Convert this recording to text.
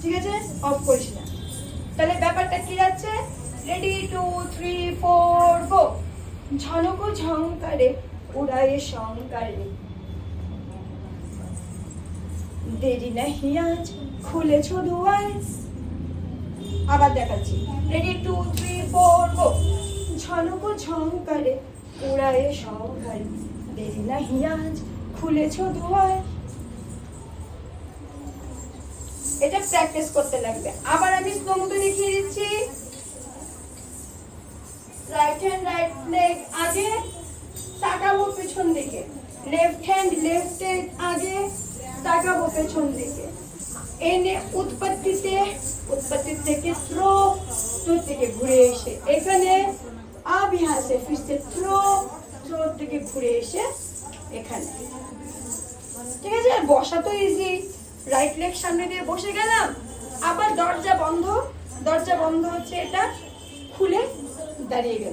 ঠিক আছে, অফ করিস না। তাহলে ব্যাপারটা কি যাচ্ছে, রেডি 2 3 4 গো। ঝনক ঝংকারে উড়ায়ে শঙ্কারে, দেরি নাহি আজ খুলেছো দুয়ার। আবার দেখাচ্ছি, রেডি 2 3 4 গো। ঝনক ঝংকারে উড়ায়ে শঙ্কারে, দেরি নাহি আজ খুলেছো দুয়ার। এটা প্র্যাকটিস করতে লাগবে। আবার আমি স্লো মতো দেখিয়ে দিচ্ছি। রাইট হ্যান্ড রাইট লেগ আগে, তাকাবো পেছন দিকে। লেফট হ্যান্ড লেফট লেগ আগে, তাকাবো পেছন দিকে। এনে উৎপত্তিতে, उत्पत्ति থেকে থ্রো, থ্রো থেকে ঘুরে এসে এখানে, আব यहाँ से फिर से থ্রো, থ্রো থেকে ঘুরে এসে এখানে। ঠিক আছে, বসা তো ইজি। রাইট লেগ সামনে দিয়ে বসে গেলাম, আবার দরজা বন্ধ, দরজা বন্ধ হচ্ছে এটা, খুলে দাঁড়িয়ে গেলাম।